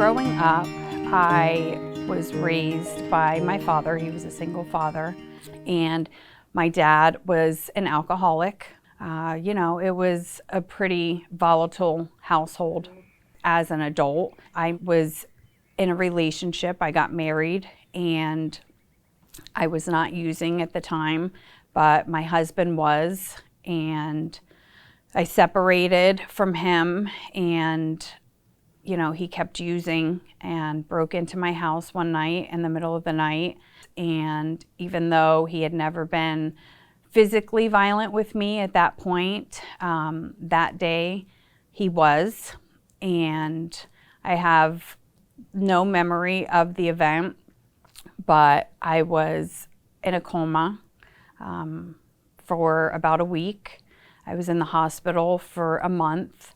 Growing up, I was raised by my father. He was a single father, and my dad was an alcoholic. It was a pretty volatile household. As an adult, I was in a relationship. I got married, and I was not using at the time, but my husband was, and I separated from him, and he kept using and broke into my house one night in the middle of the night. And even though he had never been physically violent with me at that point, that day he was. And I have no memory of the event, but I was in a coma for about a week. I was in the hospital for a month.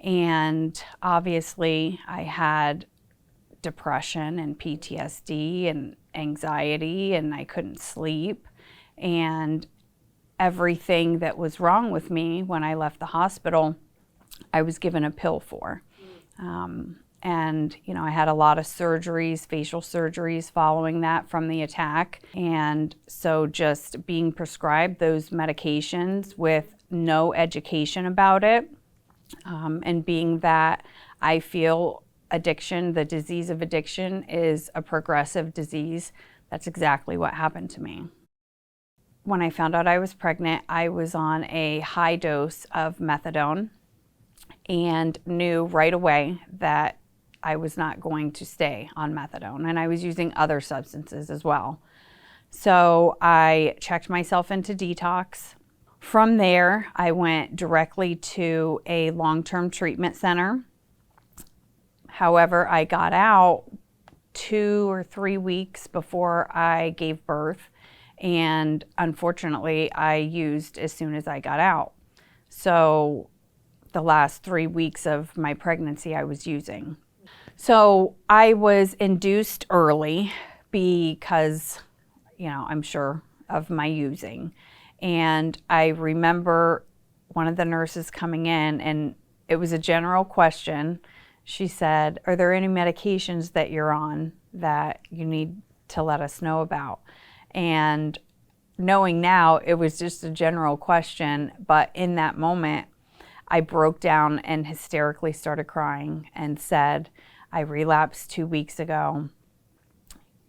And obviously I had depression and PTSD and anxiety, and I couldn't sleep. And everything that was wrong with me when I left the hospital, I was given a pill for. I had a lot of surgeries, facial surgeries following that from the attack. And so just being prescribed those medications with no education about it, and being that I feel addiction, the disease of addiction, is a progressive disease, that's exactly what happened to me. When I found out I was pregnant, I was on a high dose of methadone and knew right away that I was not going to stay on methadone, and I was using other substances as well. So I checked myself into detox. From there, I went directly to a long-term treatment center. However, I got out 2 or 3 weeks before I gave birth, and unfortunately, I used as soon as I got out. So the last 3 weeks of my pregnancy, I was using. So I was induced early because, I'm sure of my using. And I remember one of the nurses coming in, and it was a general question. She said, "Are there any medications that you're on that you need to let us know about?" And knowing now, it was just a general question, but in that moment, I broke down and hysterically started crying and said, "I relapsed 2 weeks ago.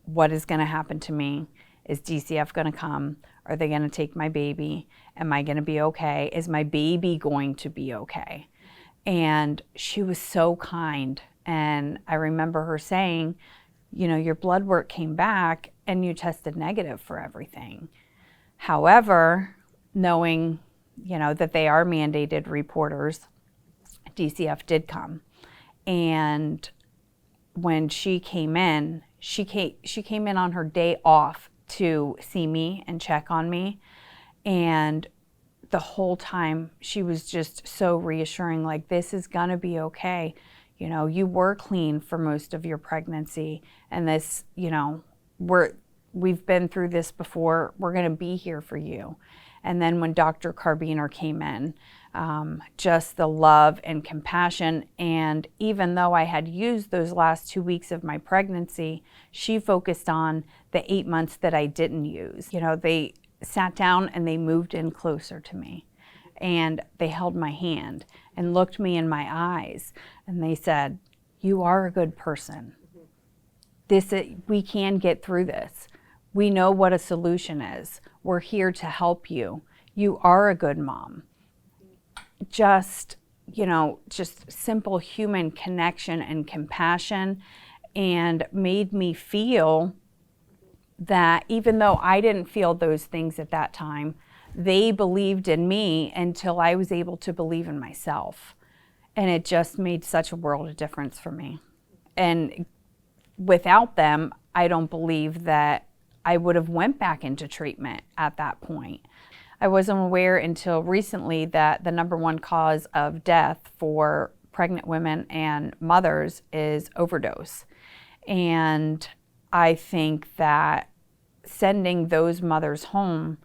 What is going to happen to me? Is DCF going to come? Are they going to take my baby? Am I going to be okay? Is my baby going to be okay?" And she was so kind. And I remember her saying, "Your blood work came back and you tested negative for everything." However, knowing, that they are mandated reporters, DCF did come. And when she came in, she came in on her day off to see me and check on me. And the whole time she was just so reassuring, like, "This is gonna be okay. You were clean for most of your pregnancy, and this, we've been through this before. We're gonna be here for you." And then when Dr. Carbiner came in, just the love and compassion. And even though I had used those last 2 weeks of my pregnancy, she focused on the 8 months that I didn't use. They sat down and they moved in closer to me, and they held my hand and looked me in my eyes, and they said, "You are a good person. We can get through this. We know what a solution is. We're here to help you. You are a good mom." Just simple human connection and compassion, and made me feel that even though I didn't feel those things at that time, they believed in me until I was able to believe in myself. And it just made such a world of difference for me. And without them, I don't believe that I would have went back into treatment at that point. I wasn't aware until recently that the #1 cause of death for pregnant women and mothers is overdose. And I think that sending those mothers home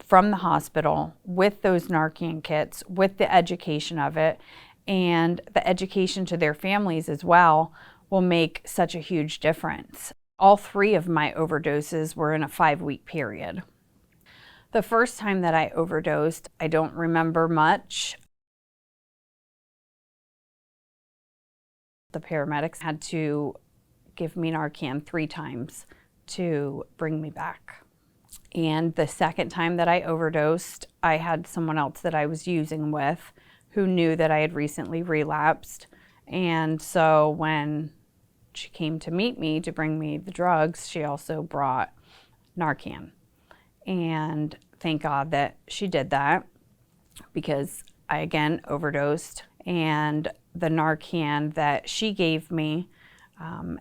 from the hospital with those Narcan kits, with the education of it, and the education to their families as well, will make such a huge difference. All 3 of my overdoses were in a 5-week period. The first time that I overdosed, I don't remember much. The paramedics had to give me Narcan 3 times to bring me back. And the second time that I overdosed, I had someone else that I was using with who knew that I had recently relapsed. And so when she came to meet me to bring me the drugs, she also brought Narcan. And thank God that she did that, because I again overdosed, and the Narcan that she gave me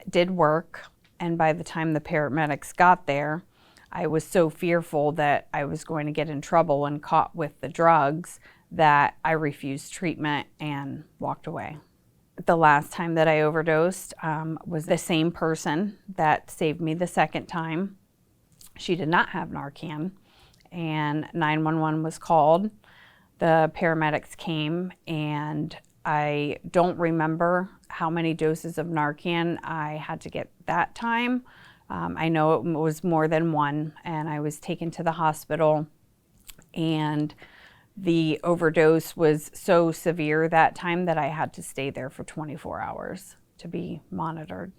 did work. And by the time the paramedics got there, I was so fearful that I was going to get in trouble and caught with the drugs that I refused treatment and walked away. The last time that I overdosed was the same person that saved me the second time. She did not have Narcan, and 911 was called. The paramedics came, and I don't remember how many doses of Narcan I had to get that time. I know it was more than 1, and I was taken to the hospital, and the overdose was so severe that time that I had to stay there for 24 hours to be monitored.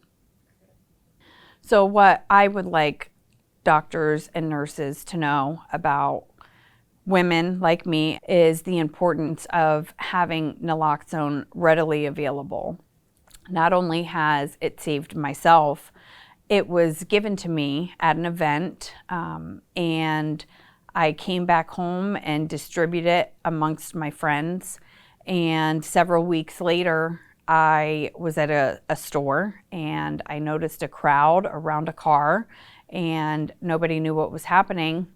So what I would like doctors and nurses to know about women like me is the importance of having naloxone readily available. Not only has it saved myself, it was given to me at an event, and I came back home and distributed it amongst my friends. And several weeks later, I was at a store, and I noticed a crowd around a car, and nobody knew what was happening.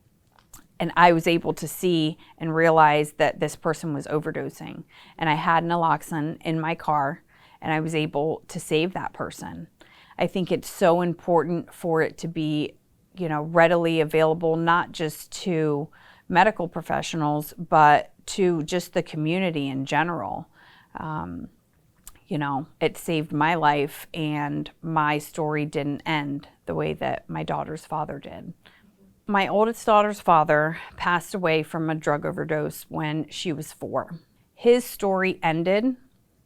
And I was able to see and realize that this person was overdosing. And I had naloxone in my car, and I was able to save that person. I think it's so important for it to be, readily available, not just to medical professionals, but to just the community in general. It saved my life, and my story didn't end the way that my daughter's father did. My oldest daughter's father passed away from a drug overdose when she was 4. His story ended.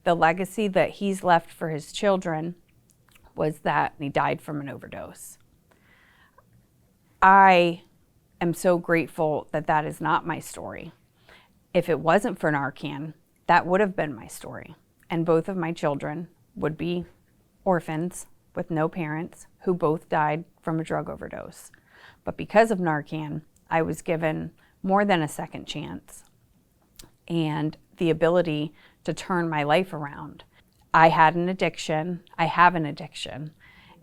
The legacy that he's left for his children was that he died from an overdose. I am so grateful that that is not my story. If it wasn't for Narcan, that would have been my story. And both of my children would be orphans with no parents who both died from a drug overdose. But because of Narcan, I was given more than a second chance and the ability to turn my life around. I had an addiction, I have an addiction,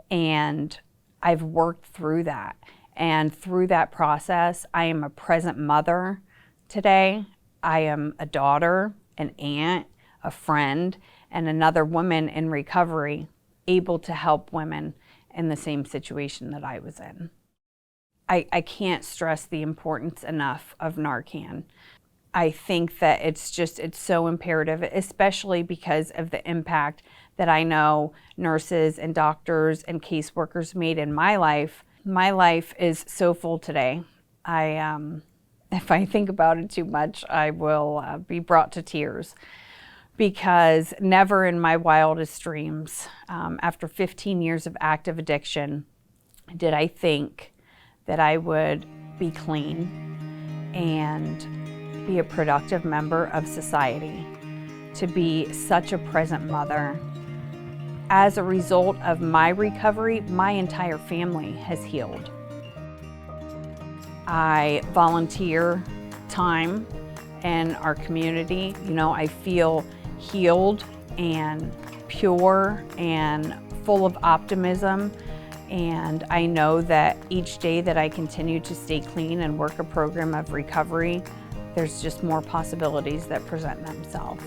and I've worked through that. And through that process, I am a present mother today. I am a daughter, an aunt, a friend, and another woman in recovery, able to help women in the same situation that I was in. I can't stress the importance enough of Narcan. I think that it's so imperative, especially because of the impact that I know nurses and doctors and caseworkers made in my life. My life is so full today. If I think about it too much, I will be brought to tears, because never in my wildest dreams, after 15 years of active addiction, did I think that I would be clean and be a productive member of society, to be such a present mother. As a result of my recovery, my entire family has healed. I volunteer time in our community. I feel healed and pure and full of optimism. And I know that each day that I continue to stay clean and work a program of recovery, there's just more possibilities that present themselves.